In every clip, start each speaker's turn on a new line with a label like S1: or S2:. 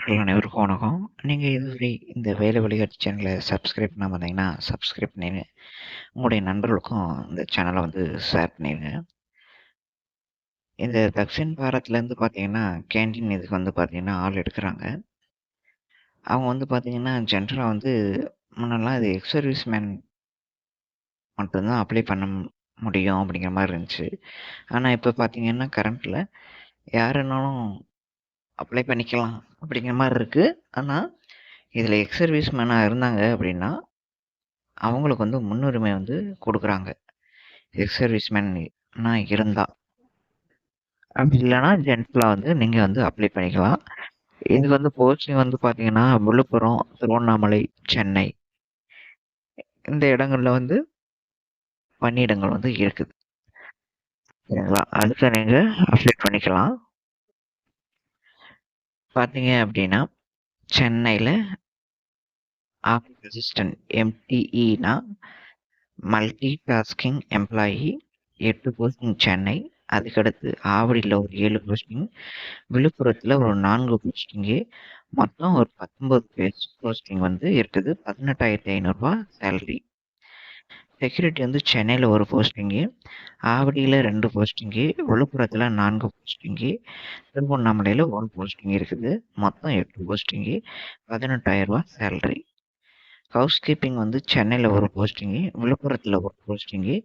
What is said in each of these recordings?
S1: நண்பர்கள் அனைவருக்கும் வணக்கம். நீங்க இதுவரை இந்த வேலை வழிகாட்டி சேனலை சப்ஸ்கிரைப் பண்ணாம இருந்தீங்கன்னா, சப்ஸ்கிரைப் பண்ணிருங்க. உங்களுடைய நண்பர்களுக்கும் இந்த சேனலை ஷேர் பண்ணிருங்க. இந்த தக்ஷின் பாரத்லேருந்து பார்த்தீங்கன்னா, கேன்டீன் இதுக்கு பார்த்தீங்கன்னா, ஆள் எடுக்குறாங்க. அவங்க பார்த்தீங்கன்னா, ஜென்ரலா முன்னெல்லாம் இது எக்ஸ் சர்வீஸ் மேன் மட்டும் தான் அப்ளை பண்ண முடியும் அப்படிங்கிற மாரி இருந்துச்சு. ஆனா இப்ப பார்த்தீங்கன்னா, கரண்ட்ல யாருனாலும் அப்ளை பண்ணிக்கலாம் அப்படிங்கிற மாரி இருக்கு. ஆனா, இதில எக்ஸ் சர்வீஸ் மேனா இருந்தாங்க அப்படின்னா அவங்களுக்கு முன்னுரிமை குடுக்குறாங்க. எக்ஸ் சர்வீஸ் மேனா இருந்தா. அப்படி இல்லன்னா ஜென்ட்லா நீங்க அப்ளை பண்ணிக்கலாம். இது போஸ்டிங் பார்த்தீங்கன்னா, விழுப்புரம், திருவண்ணாமலை, சென்னை இந்த இடங்கள்ல பணியிடங்கள் இருக்குது. சரிங்களா? அதுக்கு நீங்க அப்ளை பண்ணிக்கலாம். பார்த்தீங்க அப்படின்னா, சென்னையில ஆஃபீஸ் அசிஸ்டன்ட் எம்டிஇனா multi tasking employee 8 posting Chennai. அதுக்கடுத்து ஆவடியில ஒரு 7 போஸ்டிங். விழுப்புரத்துல ஒரு 4 போஸ்டிங்கு. மொத்தம் ஒரு 19 போஸ்டிங் இருக்குது. ரூ. 18,500 சேலரி. செக்யூரிட்டி சென்னையில ஒரு போஸ்டிங்கு. ஆவடியில 2 போஸ்டிங்கு. விழுப்புரத்துல 4 போஸ்டிங்கு. திருவண்ணாமலையில 1 போஸ்டிங் இருக்குது. மொத்தம் 8 போஸ்டிங்கு. ரூ. 18,000 சேலரி. ஹவுஸ் கீப்பிங் சென்னையில ஒரு போஸ்டிங்கு. விழுப்புரத்துல ஒரு posting.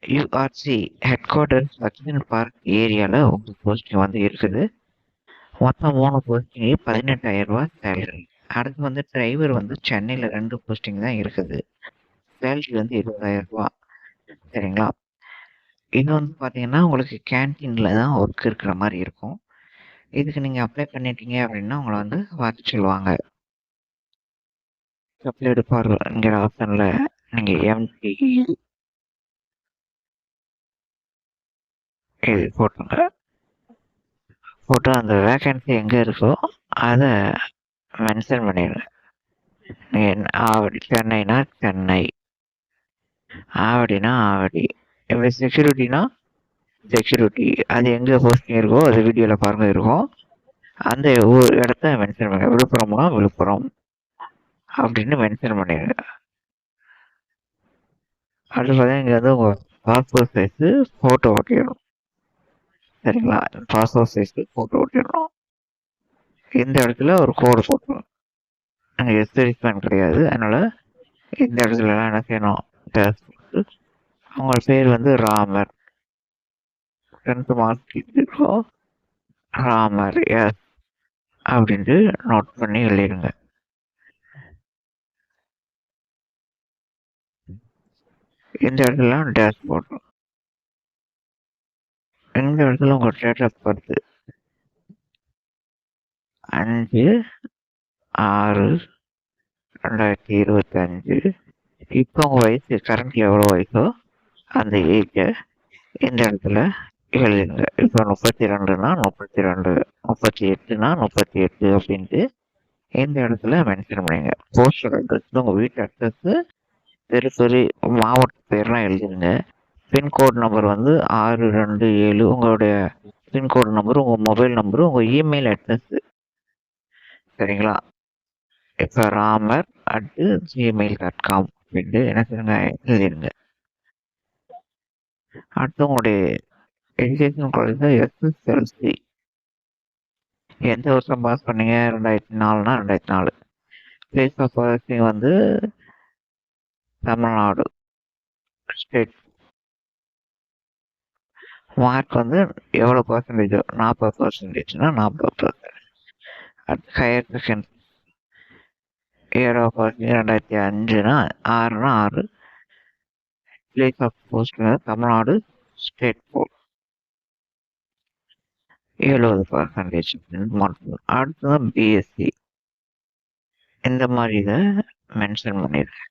S1: URC headquarters Dakshin park ஏரியால ஒரு போஸ்டிங் இருக்குது. மொத்தம் 3 போஸ்டிங்கு. ரூ. 18,000 சேலரி. அடுத்து டிரைவர் சென்னையில 2 போஸ்டிங் தான் இருக்குது. சேலரி ரூ. 20,000. சரிங்களா? இது பார்த்தீங்கன்னா, உங்களுக்கு கேன்டீன்ல தான் ஒர்க் இருக்கிற மாரி இருக்கும். இதுக்கு நீங்க அப்ளை பண்ணிட்டீங்க அப்படின்னா, உங்கள பார்த்து சொல்லுவாங்க. அப்ளைடு ஃபார்ங்கிற ஆப்ஷன்ல நீங்க எம்டிஇ இது போட்டுருங்க. போட்டு அந்த வேக்கன்சி எங்க இருக்கோ அத மென்ஷன் பண்ணிருங்க. நீங்க ஆவடி சென்னைனா சென்னை, ஆவடினா ஆவடி. இப்ப செக்யூரிட்டினா செக்யூரிட்டி. அது எங்க போஸ்டிங் இருக்கோ அது வீடியோல பாருங்க இருக்கும். அந்த ஒரு இடத்த மென்ஷன் பண்ணுங்க. விழுப்புரம்னா விழுப்புரம் அப்படின்னு மென்ஷன் பண்ணிருங்க. அடுத்து பார்த்தீங்கன்னா, இங்க உங்க பாஸ்போர்ட் சைஸ் போட்டோ ஒட்டிடணும். சரிங்களா? பாஸ்போர்ட் சைஸ் போட்டோ ஒட்டிடணும். இந்த இடத்துல ஒரு கோடு போட்டுருணும். அங்கே எஸ்டிரிஸ்மேன் கிடையாது. அதனால இந்த இடத்துலலாம் என்ன செய்யணும்? உங்க பேர் ராமர். 10th மார்க் இருக்கோம். ராமர் எஸ் அப்படின்ட்டு நோட் பண்ணி எழுதிடுங்க. இந்த இடத்துல டேஷ் போடணும். இந்த இடத்துல உங்க டேட் ஆஃப் பர்த் 5/6/2025. இப்போ உங்க வயசு கரண்ட் எவ்வளோ வயசோ அந்த ஏஜை இந்த இடத்துல எழுதுங்க. இப்போ 32னா 32, 38னா 38 அப்படின்ட்டு இந்த இடத்துல மென்ஷன் பண்ணுங்க. போஸ்டல் அட்ரஸ் உங்க வீட்டு அட்ரஸ், தெரு, மாவட்ட பேர்லாம் எழுதிருங்க. Pincode number 627. உங்களுடைய பின்கோடு நம்பர், உங்க மொபைல் நம்பர், உங்க இமெயில் அட்ரஸ். சரிங்களா? இப்போ ramer@gmail.com அப்படின்ட்டு என்ன செய்யுங்க எழுதிருங்க. அடுத்து உங்களுடைய எஜுகேஷன் காலேஜ் எஸ்எஸ்எல்சி எந்த வருஷம் பாஸ் பண்ணீங்க? 2004னா 2004. Place of working Tamil Nadu state. Mark எவ்வளோ பர்சன்டேஜோ 40%னா 40%. அடுத்து higher second year of working 2005னா 6னா 6. Place of posting Tamil Nadu state board 70% mark. அடுத்ததான் பிஎஸ்சி. இந்த மாதிரி இதை மென்ஷன் பண்ணிடுறேன்.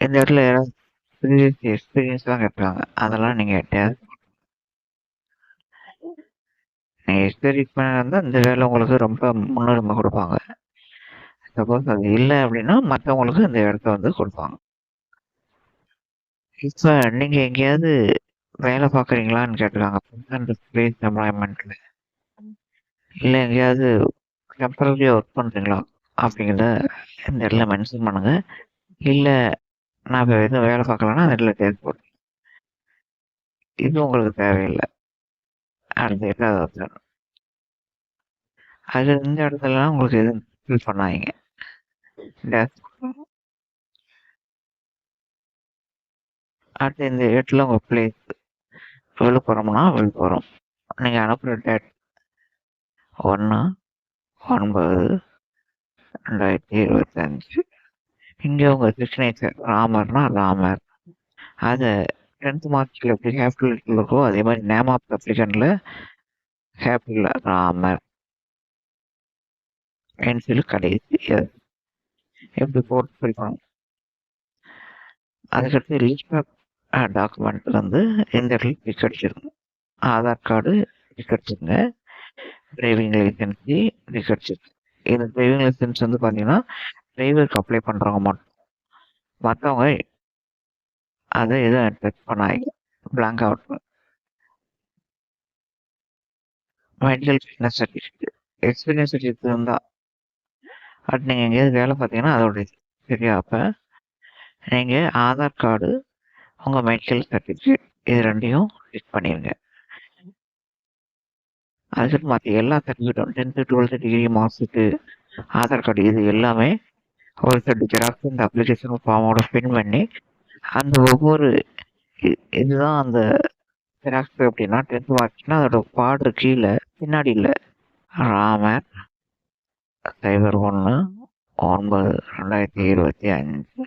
S1: இந்த இடத்துல யாராவது ப்ரீவியஸ் எக்ஸ்பீரியன்ஸ்லாம் கேட்பாங்க. அதெல்லாம் நீங்கள் எக்ஸ்பீரியன்ஸ் இருந்தால் இந்த வேலை உங்களுக்கு ரொம்ப முன்னுரிமை கொடுப்பாங்க. சப்போஸ் அது இல்லை அப்படின்னா மற்றவங்களுக்கு இந்த இடத்த கொடுப்பாங்க. இப்போ நீங்கள் எங்கேயாவது வேலை பார்க்குறீங்களான்னு கேட்டுருக்காங்க. பிளேஸ் எம்ப்ளாய்மெண்ட்டில் இல்ல எங்கேயாவது டெம்பரரியா ஒர்க் பண்றீங்களா? அப்படிங்கிறத இந்த இடத்துல மென்ஷன் பண்ணுங்க. இல்ல நான் இப்ப எதுவும் வேலை பார்க்கலன்னா அந்த இடத்துல டேக் போடுங்க. இது உங்களுக்கு தேவையில்ல. அடுத்து 8வது ஆப்ஷன். அது இந்த இடத்துலலாம் உங்களுக்கு எதுவும் ஃபில் பண்ணாதீங்க. டேஷ் அடுத்து இந்த இடத்துல உங்க பிளேஸ் விழுப்புரம்னா விழுப்புரம். நீங்க அனுப்புற டேட் 1/9/2025. இங்க உங்க சிக்னேச்சர் ராமர்னா ராமர். அத 10th மார்க்ஸ்ல எப்படி கேபிட்டல் இருக்கோ அதே மாதிரி நேம் ஆஃப் அப்ளிகன்ட்ல கேபிட்டல் ராமர். பென்சில் கடைசி எஸ். எப்படி போட்டு பிரிக்கணும். அதுக்கடுத்து லிஸ்ட் ஆஃப் டாக்குமெண்ட் வந்து இந்த இடத்துல டிக் அடிச்சிருக்கணும். ஆதார் கார்டு டிக் அடிச்சிருங்க. டிரைவிங் லைசன்ஸு டிக் அடிச்சிருங்க. இந்த டிரைவிங் லைசன்ஸ் வந்து பார்த்தீங்கன்னா டிரைவருக்கு அப்ளை பண்ணுறவங்க மட்டும். மற்றவங்க அதை எதுவும் டச் பண்ணாதீங்க. Blank out. Medical fitness certificate experience certificate இருந்தால் அது நீங்கள் எங்கேயாவது வேலை பார்த்தீங்கன்னா அதோட இது. சரியா? அப்போ நீங்கள் ஆதார் கார்டு உங்கள் மெடிக்கல் சர்டிஃபிகேட் இது ரெண்டையும் டிக் பண்ணிடுங்க. அதுக்கு மற்ற எல்லா சர்டிஃபிகேட்டும் 10th 12th டிகிரி மார்க்ஸுக்கு ஆதார் கார்டு இது எல்லாமே ஒரு செட் ஜெராக்ஸ் இந்த அப்ளிகேஷன் ஃபார்மோட பின் பண்ணி அந்த ஒவ்வொரு இதுதான் அந்த ஜெராக்ஸ் அப்படின்னா 10th மார்க்ஸ்னா அதோட பார்டர் கீழே பின்னாடி இல்லை ராமர் 01/9/2025.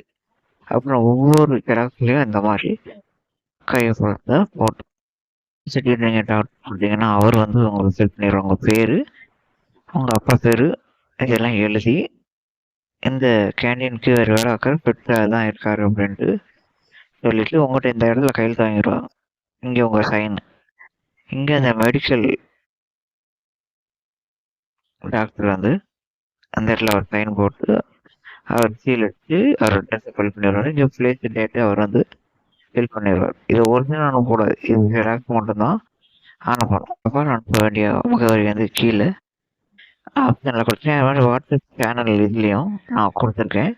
S1: அப்புறம் ஒவ்வொரு ஜெராக்ஸ்லையும் இந்த மாதிரி கையொப்பத்தை போட்டு சர்டிஃபிகேட் நீங்கள் டாக்டர் கொடுத்தீங்கன்னா அவர் வந்து உங்களுக்கு செல் பண்ணிடுவாங்க. உங்கள் பேர் உங்கள் அப்பா பேர் இதெல்லாம் எழுதி இந்த கேண்டீனுக்கு வேறு வேலை ஆக்கிற ஃபிட்டாக தான் இருக்காரு அப்படின்ட்டு சொல்லிட்டு உங்கள்கிட்ட இந்த இடத்துல கையெழுத்து வாங்கிடுவாங்க. இங்கே உங்கள் சைன். இங்கே அந்த மெடிக்கல் டாக்டர் வந்து அந்த இடத்துல அவர் சைன் போட்டு அவர் சீல் அடித்து அவர் ட்ரெஸ்ஸை ஃபில் பண்ணிடுவார். இங்கே பிளேஸ் டேட்டு அவர் வந்து ஃபில் பண்ணிடுவார். இது ஒரிஜினல் அனுப்பக்கூடாது. இது ஜெராக்ஸ் மட்டும்தான் அனுப்பணும். அப்புறம் அனுப்ப வேண்டிய முகவரி வந்து கீழே ஆப்ஷனில் கொடுத்தேன். அது மாதிரி வாட்ஸ்அப் சேனல் இதுலேயும் நான் கொடுத்துருக்கேன்.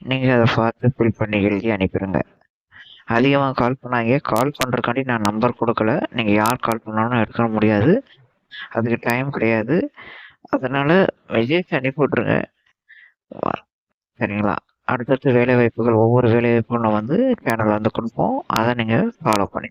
S1: நீங்கள் அதை பார்த்து ஃபில் பண்ணி எழுதி அனுப்பிடுங்க. அதிகமாக கால் பண்ணாங்க. கால் பண்ணுறக்காண்டி நான் நம்பர் கொடுக்கல. நீங்கள் யார் கால் பண்ணாலும் எடுக்க முடியாது. அதுக்கு டைம் கிடையாது. அதனால் மெசேஜ் அனுப்பி விட்ருங்க. சரிங்களா? அடுத்தடுத்த வேலைவாய்ப்புகள் ஒவ்வொரு வேலைவாய்ப்புகளும் வந்து சேனலில் வந்து கொடுப்போம். அதை நீங்கள் ஃபாலோ பண்ணி